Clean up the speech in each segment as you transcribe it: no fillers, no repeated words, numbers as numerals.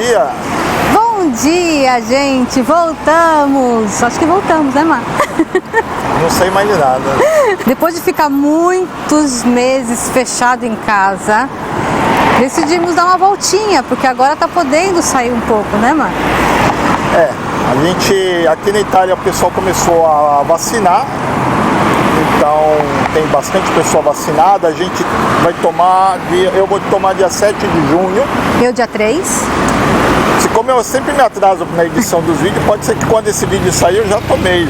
dia! Bom dia, gente! Voltamos! Acho que voltamos, né, Mar? Não sei mais de nada. Depois de ficar muitos meses fechado em casa, decidimos dar uma voltinha, porque agora tá podendo sair um pouco, né, Mar? A gente, aqui na Itália, o pessoal começou a vacinar. Então tem bastante pessoa vacinada. A gente vai tomar, eu vou tomar dia 7 de junho. Eu dia 3. Como eu sempre me atraso na edição dos vídeos, pode ser que quando esse vídeo sair eu já tomei.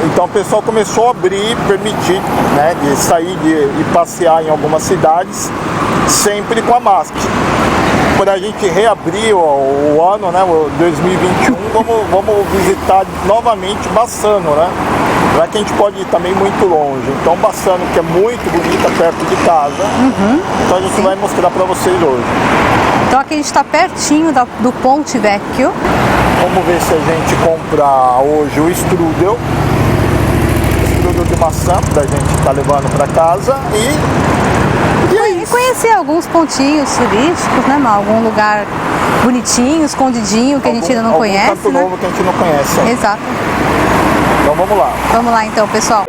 Então o pessoal começou a abrir, permitir, né, de sair e passear em algumas cidades, sempre com a máscara. Quando a gente reabrir o ano, né, o 2021, vamos visitar novamente Bassano, né? Já que a gente pode ir também muito longe. Então Bassano, que é muito bonita, perto de casa, então a gente vai mostrar para vocês hoje. Então aqui a gente está pertinho do Ponte Vecchio. Vamos ver se a gente compra hoje o strudel de maçã, que a gente está levando para casa e conhecer alguns pontinhos turísticos, né, Mal? Algum lugar bonitinho, escondidinho, que a gente ainda não conhece, canto né? novo que a gente não conhece. Exato. Então vamos lá. Vamos lá então, pessoal.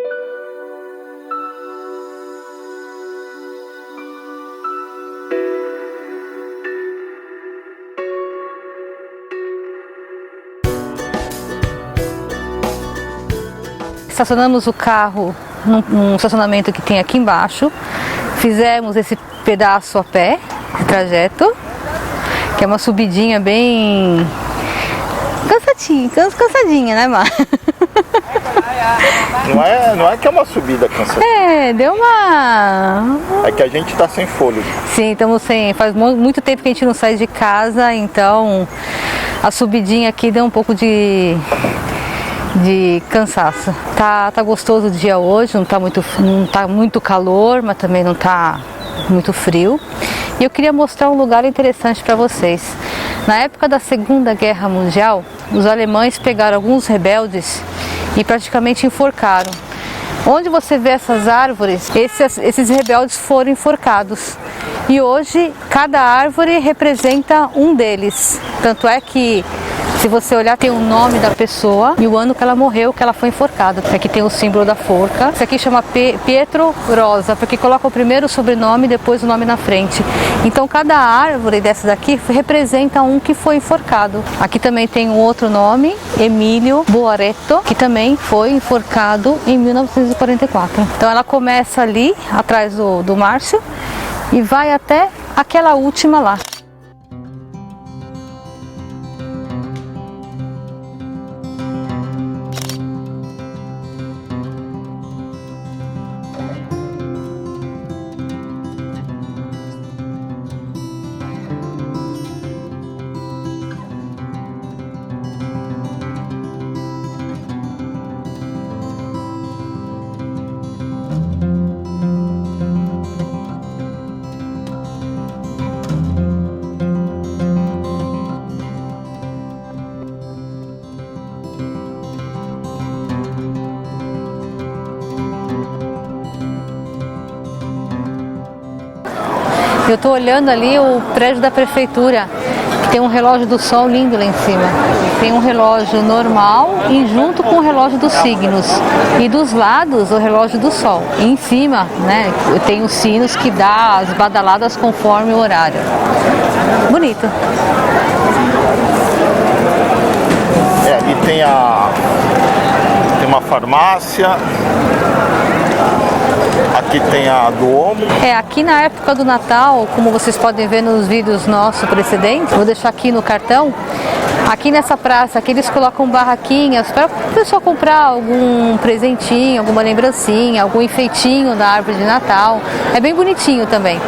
Estacionamos o carro num estacionamento que tem aqui embaixo. Fizemos esse pedaço a pé, esse trajeto, que é uma subidinha bem cansadinha, né, Mar? Não é que é uma subida cansativa. Deu uma... É que a gente tá sem fôlego. Sim, estamos sem... Faz muito tempo que a gente não sai de casa, então a subidinha aqui deu um pouco de cansaço. Tá gostoso o dia hoje, não tá muito calor, mas também não tá muito frio. E eu queria mostrar um lugar interessante para vocês. Na época da Segunda Guerra Mundial, os alemães pegaram alguns rebeldes e praticamente enforcaram. Onde você vê essas árvores, esses rebeldes foram enforcados. E hoje, cada árvore representa um deles. Tanto é que, se você olhar, tem o nome da pessoa e o ano que ela morreu, que ela foi enforcada. Aqui tem o símbolo da forca. Isso aqui chama Pietro Rosa, porque coloca o primeiro sobrenome e depois o nome na frente. Então cada árvore dessas daqui representa um que foi enforcado. Aqui também tem um outro nome, Emílio Boaretto, que também foi enforcado em 1944. Então ela começa ali, atrás do Márcio, e vai até aquela última lá. Eu estou olhando ali o prédio da prefeitura, que tem um relógio do sol lindo lá em cima. Tem um relógio normal e junto com o relógio dos signos. E dos lados o relógio do sol. E em cima, né, tem os sinos que dá as badaladas conforme o horário. Bonito. Ali tem uma farmácia. Aqui tem a Duomo. Aqui na época do Natal, como vocês podem ver nos vídeos nossos precedentes, vou deixar aqui no cartão, aqui nessa praça, aqui eles colocam barraquinhas para o pessoal comprar algum presentinho, alguma lembrancinha, algum enfeitinho da árvore de Natal. É bem bonitinho também.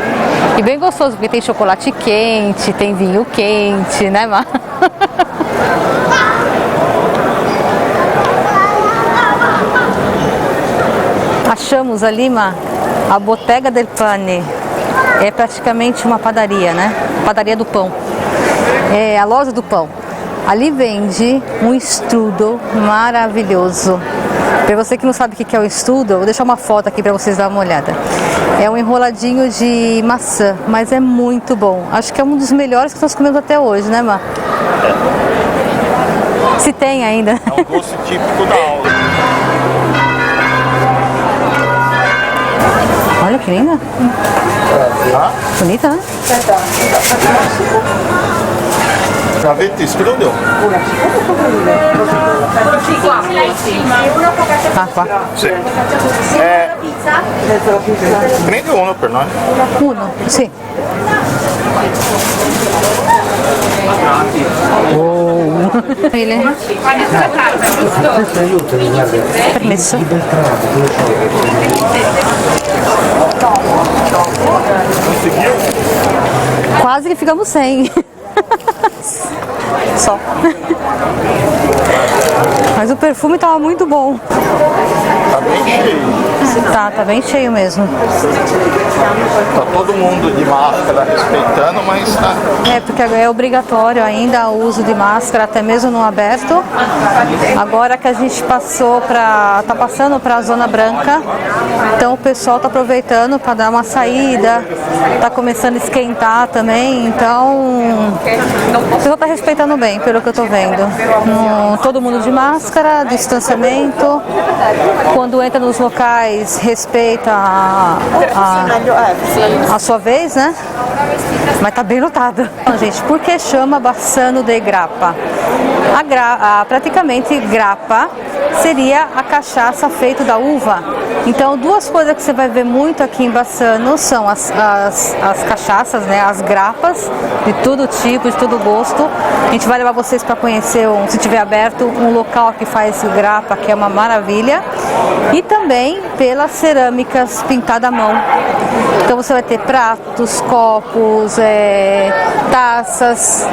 E bem gostoso, porque tem chocolate quente, tem vinho quente, né, Mar? Achamos ali, Mar, a Bottega del Pane. É praticamente uma padaria, né? Padaria do pão. É a loja do pão. Ali vende um strudel maravilhoso. Para você que não sabe o que é o estudo, eu vou deixar uma foto aqui para vocês darem uma olhada. É um enroladinho de maçã, mas é muito bom. Acho que é um dos melhores que nós comemos até hoje, né, Má? Se tem ainda. É um doce típico da aula. Olha que linda. Bonita, né? Avete escrudeu? Ah, qua. Sì. Prendi uno per noi. Uno, sì. Oh. Permesso. Conseguiu? Quase que ficamos sem. Só. Mas o perfume tava muito bom. Tá bem cheio. Tá bem cheio mesmo. Tá todo mundo de máscara respeitando, mas tá. É, porque é obrigatório ainda o uso de máscara, até mesmo no aberto. Agora que a gente tá passando para a zona branca, então o pessoal tá aproveitando para dar uma saída, tá começando a esquentar também, então o pessoal tá respeitando bem, pelo que eu tô vendo. Todo mundo de máscara, distanciamento, quando entra nos locais respeita a sua vez, né? Mas tá bem lotado. Então, gente, por que chama Bassano de Grappa? Praticamente grappa seria a cachaça feita da uva. Então, duas coisas que você vai ver muito aqui em Bassano são as cachaças, né? As grapas de todo tipo, de todo gosto. A gente vai levar vocês para conhecer, se tiver aberto, um local que faz grappa, que é uma maravilha. E também pelas cerâmicas pintadas à mão. Então você vai ter pratos, copos, taças.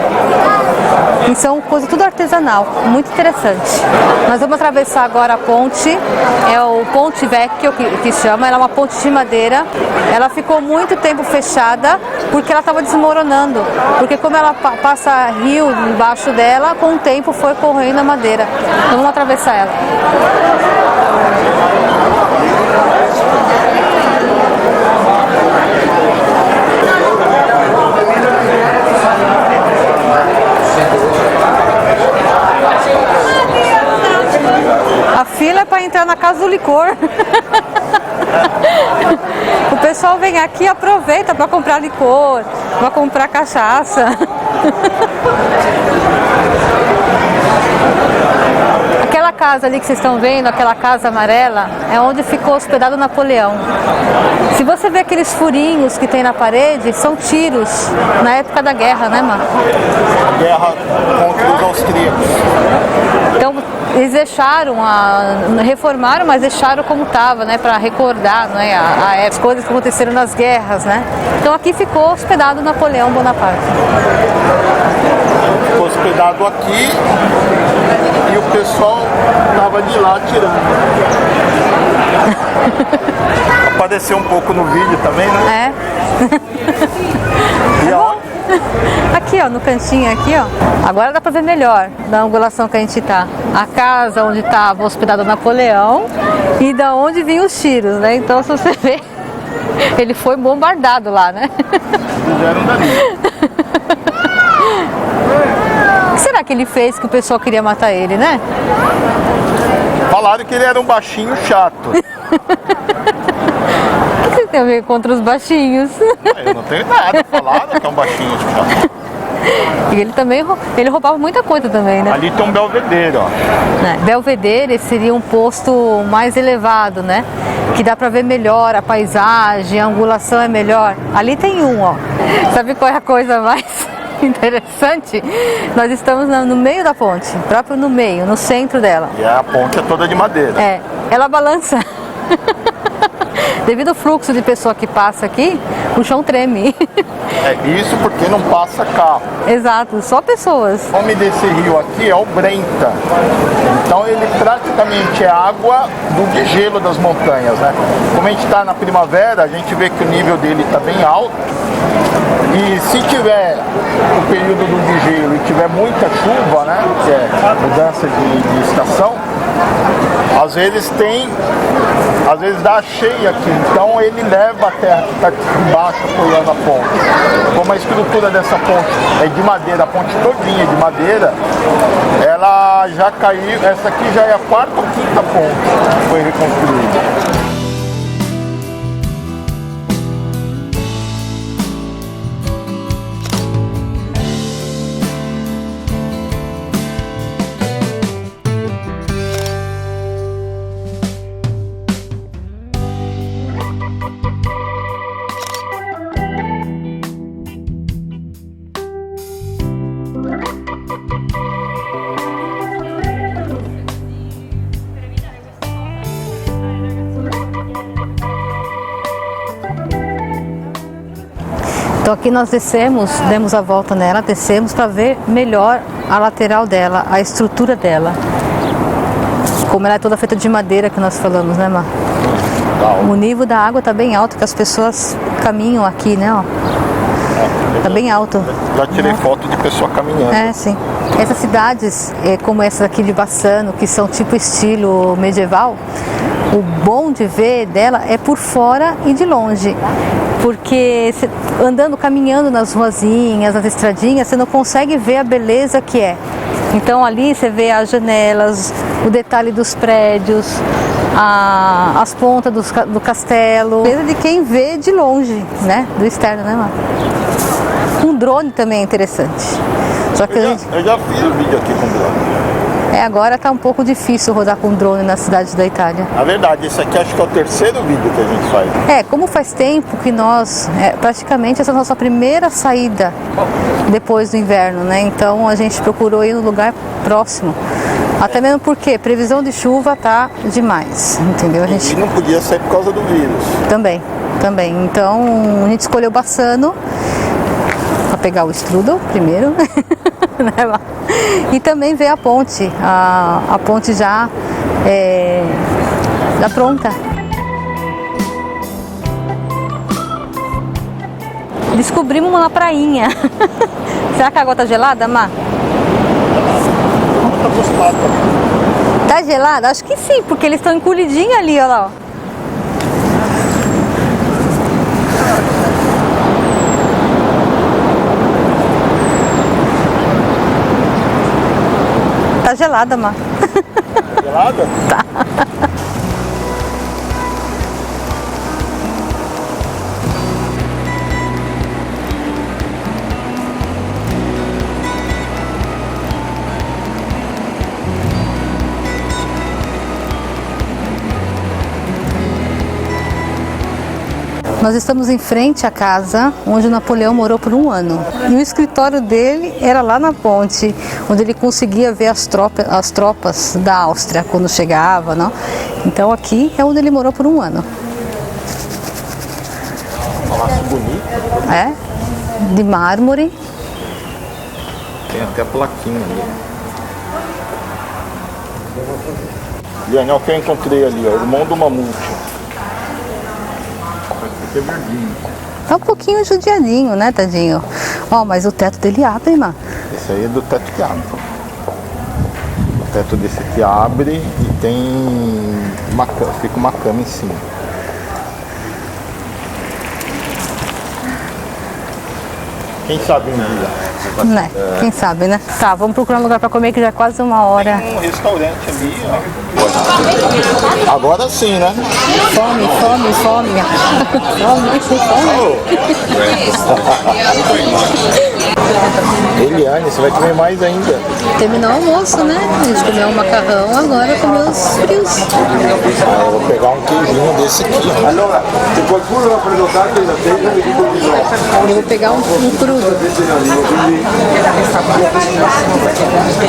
E são coisas tudo artesanal, muito interessante. Nós vamos atravessar agora a ponte, é o Ponte Vecchio que chama, ela é uma ponte de madeira. Ela ficou muito tempo fechada porque ela estava desmoronando, porque como ela passa rio embaixo dela, com o tempo foi corroendo a madeira. Então vamos atravessar ela. A fila é para entrar na casa do licor. O pessoal vem aqui e aproveita para comprar licor, para comprar cachaça. Aquela casa ali que vocês estão vendo, aquela casa amarela, é onde ficou hospedado Napoleão. Se você vê aqueles furinhos que tem na parede, são tiros na época da guerra, né, Má? Guerra contra os austríacos. Então, eles reformaram, mas deixaram como estava, né, para recordar, né, as coisas que aconteceram nas guerras, né. Então aqui ficou hospedado Napoleão Bonaparte. Ficou hospedado aqui e o pessoal estava de lá tirando. Apareceu um pouco no vídeo também, né? É. E ó. Aqui, ó, no cantinho aqui, ó. Agora dá pra ver melhor da angulação que a gente tá. A casa onde estava hospedado Napoleão e da onde vinham os tiros, né? Então, se você ver, ele foi bombardado lá, né? Fizeram dali. O que será que ele fez que o pessoal queria matar ele, né? Falaram que ele era um baixinho chato. O que você tem a ver contra os baixinhos? Eu não tenho nada. Falaram que é um baixinho chato. E ele também roubava muita coisa também, né? Ali tem um belvedere, ó. Belvedere seria um posto mais elevado, né? Que dá pra ver melhor a paisagem, a angulação é melhor. Ali tem um, ó. Sabe qual é a coisa mais interessante? Nós estamos no meio da ponte, próprio no meio, no centro dela. E a ponte é toda de madeira. É, ela balança. Devido ao fluxo de pessoa que passa aqui, o chão treme. É isso porque não passa carro. Exato, só pessoas. O nome desse rio aqui é o Brenta. Então ele praticamente é água do degelo das montanhas, né? Como a gente está na primavera, a gente vê que o nível dele está bem alto. E se tiver o período do degelo e tiver muita chuva, né? Que é mudança de estação, Às vezes dá cheia aqui, então ele leva a terra que está embaixo apoiando a ponte. Como a estrutura dessa ponte é de madeira, a ponte todinha é de madeira, ela já caiu, essa aqui já é a quarta ou quinta ponte que foi reconstruída. Então aqui nós demos a volta nela, descemos para ver melhor a lateral dela, a estrutura dela. Como ela é toda feita de madeira que nós falamos, né, Mar? O nível da água está bem alto, que as pessoas caminham aqui, né, ó. Tá bem alto. Já tirei foto de pessoa caminhando. É, sim. Essas cidades, como essa aqui de Bassano, que são tipo estilo medieval, o bom de ver dela é por fora e de longe. Porque andando, caminhando nas ruazinhas, nas estradinhas, você não consegue ver a beleza que é. Então ali você vê as janelas, o detalhe dos prédios, as pontas do castelo. Beleza de quem vê de longe, né? Do externo, né, Mar? Um drone também é interessante. Só que eu já fiz o vídeo aqui com drone. Agora tá um pouco difícil rodar com drone na cidade da Itália. Na verdade, esse aqui acho que é o terceiro vídeo que a gente faz. Como faz tempo que nós, praticamente essa é a nossa primeira saída depois do inverno, né? Então a gente procurou ir no lugar próximo. Até mesmo porque previsão de chuva tá demais, entendeu? E não podia sair por causa do vírus. Também. Então a gente escolheu Bassano para pegar o strudel primeiro. E também ver a ponte, a ponte já pronta. Descobrimos uma prainha. Será que a água tá gelada, Má? Tá gelada? Acho que sim, porque eles estão encolhidinhos ali, olha lá. Ó. Tá gelada, Má. Gelada? Tá. Nós estamos em frente à casa onde Napoleão morou por 1 ano. E o escritório dele era lá na ponte, onde ele conseguia ver as tropas da Áustria quando chegava, não? Então aqui é onde ele morou por 1 ano. Palácio bonito. De mármore. Tem até a plaquinha ali. Liane, olha o que eu encontrei ali, ó, o irmão do mamute. Tá um pouquinho judiadinho, né, tadinho? Ó, mas o teto dele abre, mano. Esse aí é do teto que abre. O teto desse aqui abre e tem fica uma cama em cima. Quem sabe um dia. Né? Quem sabe, né? Tá, vamos procurar um lugar pra comer que já é quase 1 hora. Tem um restaurante ali, ó. Agora sim, né? Fome. Eliane, você vai comer mais ainda. Terminou o almoço, né? A gente comeu um macarrão, agora comer os frios. Eu vou pegar um queijinho desse aqui. Eu vou pegar um crudo.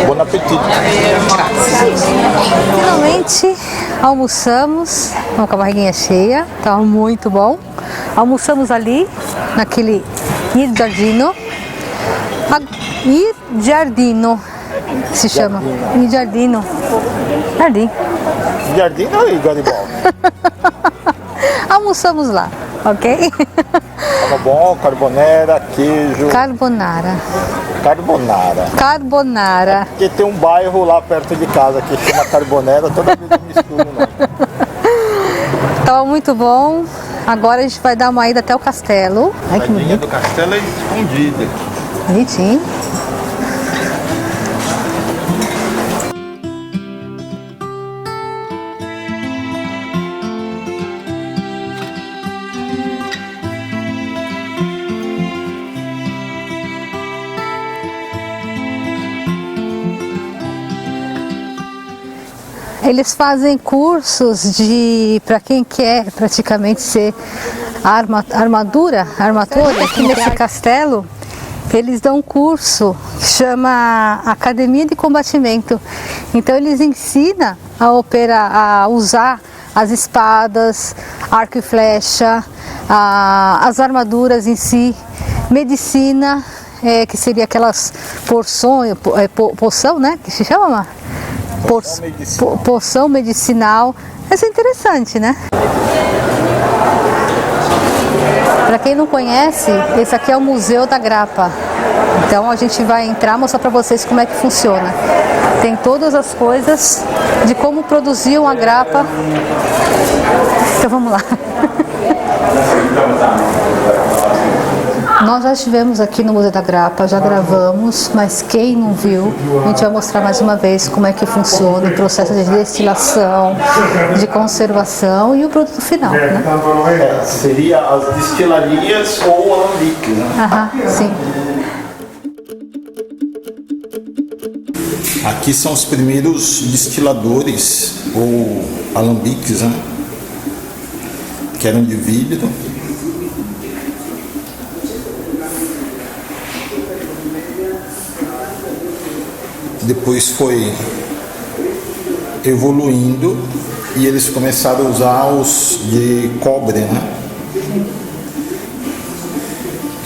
Bom apetite. Finalmente almoçamos, com a barriguinha cheia, estava muito bom. Almoçamos ali, naquele Il Giardino, se chama. Il Giardino. Jardim ou Garibaldi? Almoçamos lá. ok? Tá bom, carbonara, queijo. Carbonara. Carbonara. Carbonara. Porque tem um bairro lá perto de casa que chama Carbonara, toda vez eu misturo o nome. Tava muito bom. Agora a gente vai dar uma ida até o castelo. Ai, que A bonito. do castelo é escondida. Bonitinho. Eles fazem cursos para quem quer praticamente ser armador aqui nesse castelo. Eles dão um curso que chama Academia de Combatimento. Então eles ensinam a usar as espadas, arco e flecha, as armaduras em si, medicina, que seria aquelas poção, né? Que se chama? Poção medicinal. Isso é interessante, né? Para quem não conhece, esse aqui é o Museu da Grappa. Então a gente vai entrar e mostrar para vocês como é que funciona. Tem todas as coisas de como produzir uma grappa. Então vamos lá. Nós já estivemos aqui no Museu da Grappa, já gravamos, mas quem não viu, a gente vai mostrar mais uma vez como é que funciona o processo de destilação, de conservação e o produto final, né? Seria as destilarias ou alambiques, né? Aham, sim. Aqui são os primeiros destiladores ou alambiques, né? Que eram de vidro. Depois foi evoluindo e eles começaram a usar os de cobre, né?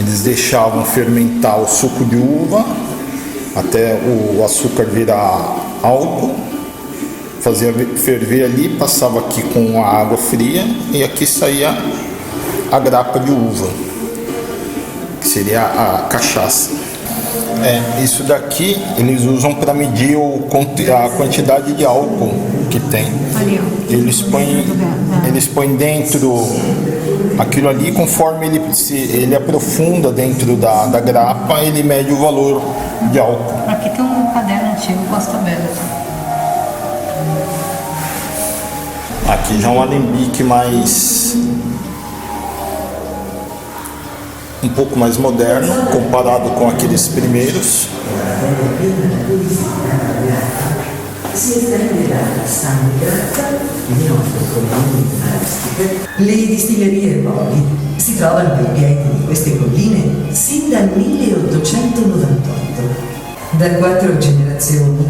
Eles deixavam fermentar o suco de uva até o açúcar virar álcool, fazia ferver ali, passava aqui com a água fria e aqui saía a grappa de uva, que seria a cachaça. Isso daqui eles usam para medir a quantidade de álcool que tem. Eles põem dentro aquilo ali, conforme ele aprofunda dentro da grappa, ele mede o valor de álcool. Aqui tem um caderno antigo com as tabelas. Aqui já é um alambique mais um pouco mais moderno comparado com aqueles primeiros. Le distillerie Poli si trovano ai piedi di queste colline sin dal 1898. Da 4 generazioni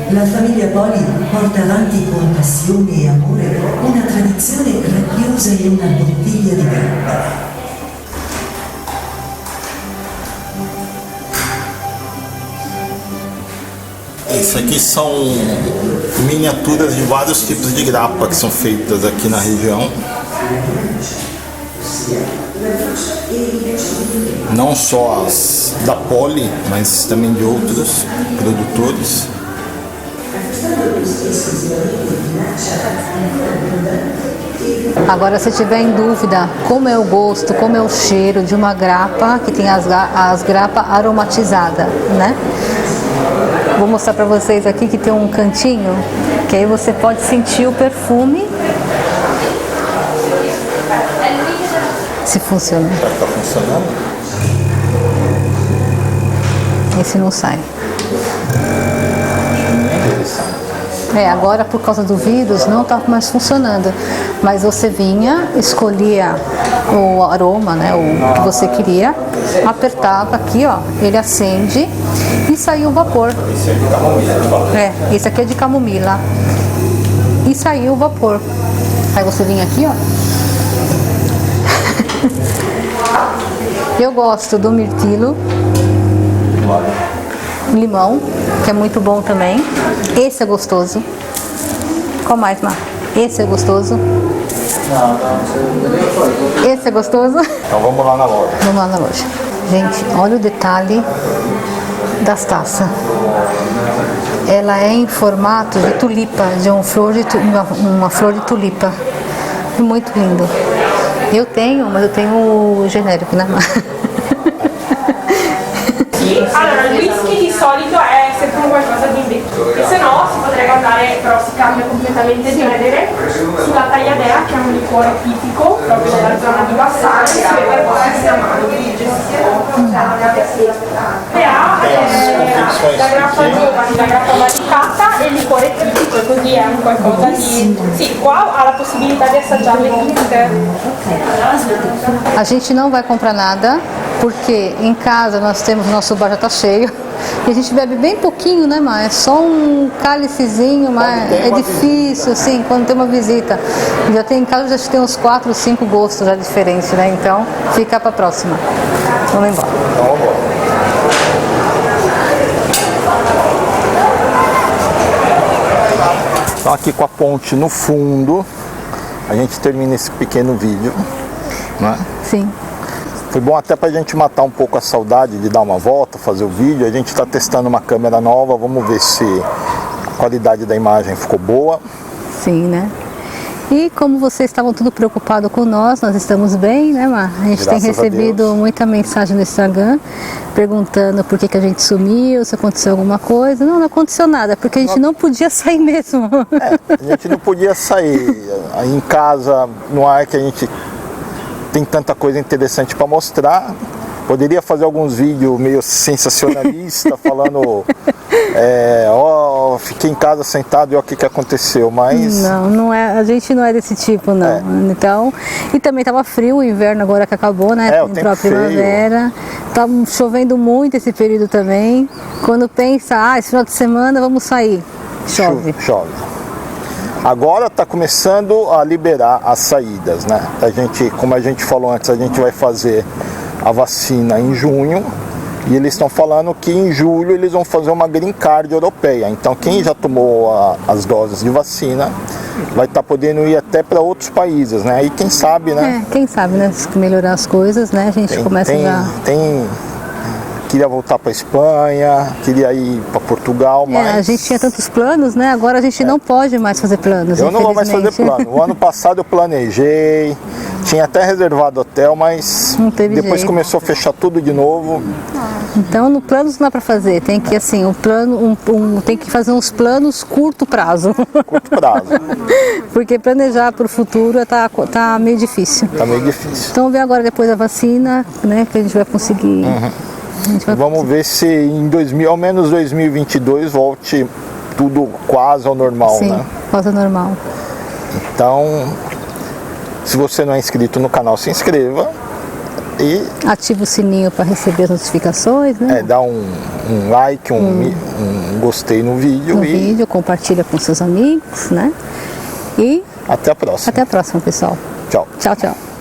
la famiglia Poli porta avanti con passione e amore una tradizione radiosa in una bottiglia di grappa. Isso aqui são miniaturas de vários tipos de grappa que são feitas aqui na região. Não só as da Poli, mas também de outros produtores. Agora, se tiver em dúvida como é o gosto, como é o cheiro de uma grappa, que tem as grappas aromatizadas, né? Vou mostrar para vocês aqui que tem um cantinho, que aí você pode sentir o perfume. Se funciona. Já está funcionando? Esse não sai. Agora por causa do vírus não está mais funcionando. Mas você vinha, escolhia o aroma, né, o que você queria, apertava aqui, ó, ele acende e saiu o vapor. Esse é de camomila. Esse aqui é de camomila. E saiu o vapor. Aí você vinha aqui, ó. Eu gosto do mirtilo, limão, que é muito bom também. Esse é gostoso. Qual mais, Mar? Esse é gostoso. Esse delícia, gostoso. Então vamos lá na loja. Vamos lá na loja. Gente, olha o detalhe das taças. Ela é em formato de tulipa, de uma flor de tulipa. Muito lindo. Eu tenho, mas eu tenho o genérico, né? Allora, il whisky di solito è sempre un qualcosa di invecchio, e se no si potrebbe andare, però si cambia completamente genere, sulla tagliadea, che è un liquore tipico proprio della zona di Bassano, che si beve con questa mano grigia. E ha la grappa giovane, la grappa valicata e il liquore tipico, e così è un qualcosa di... Sì, qua ha la possibilità di assaggiarle tutte. A gente não vai comprar nada, porque em casa nós temos, nosso bar já tá cheio. E a gente bebe bem pouquinho, né, Mar? É só um cálicezinho, mas é difícil, assim, quando tem uma visita. Já tem em casa, já tem uns 4 ou 5 gostos já diferentes, né? Então, fica pra próxima. Vamos embora. Então vamos embora. Então aqui com a ponte no fundo, a gente termina esse pequeno vídeo, né? Sim. Foi bom até pra gente matar um pouco a saudade de dar uma volta, fazer o vídeo. A gente está testando uma câmera nova, vamos ver se a qualidade da imagem ficou boa. Sim, né? E como vocês estavam tudo preocupados com nós estamos bem, né, Mar? A gente tem recebido muita mensagem no Instagram perguntando por que a gente sumiu, se aconteceu alguma coisa. Não aconteceu nada, porque a gente não podia sair mesmo. A gente não podia sair. Aí em casa, não é que a gente tem tanta coisa interessante para mostrar. Poderia fazer alguns vídeos meio sensacionalista, falando fiquei em casa sentado e olha o que aconteceu, mas... Não é, a gente não é desse tipo, não. Então, e também tava frio o inverno agora que acabou, né? Para a primavera. Tá chovendo muito esse período também. Quando pensa, esse final de semana vamos sair, chove. Chove. Agora está começando a liberar as saídas, né? Como a gente falou antes, a gente vai fazer a vacina em junho e eles estão falando que em julho eles vão fazer uma green card europeia. Então quem já tomou as doses de vacina vai estar podendo ir até para outros países, né? E quem sabe, né? Quem sabe, né? Se melhorar as coisas, né? A gente começa já... Queria voltar para Espanha, queria ir para Portugal, mas... a gente tinha tantos planos, né? Agora a gente não pode mais fazer planos, Eu não vou mais fazer plano. O ano passado eu planejei, tinha até reservado hotel, mas depois jeito. Começou a fechar tudo de novo. Então no planos não dá para fazer, tem que assim, tem que fazer uns planos curto prazo. Curto prazo. Porque planejar para o futuro tá meio difícil. Tá meio difícil. Então vamos ver agora depois da vacina, né? Que a gente vai conseguir... Vamos ver se em ao menos 2022 volte tudo quase ao normal, Sim, né? Quase ao normal. Então, se você não é inscrito no canal, se inscreva e ativa o sininho para receber as notificações, né? Dá um like, um gostei no vídeo. Compartilha com seus amigos, né? E até a próxima. Até a próxima, pessoal. Tchau. Tchau, tchau.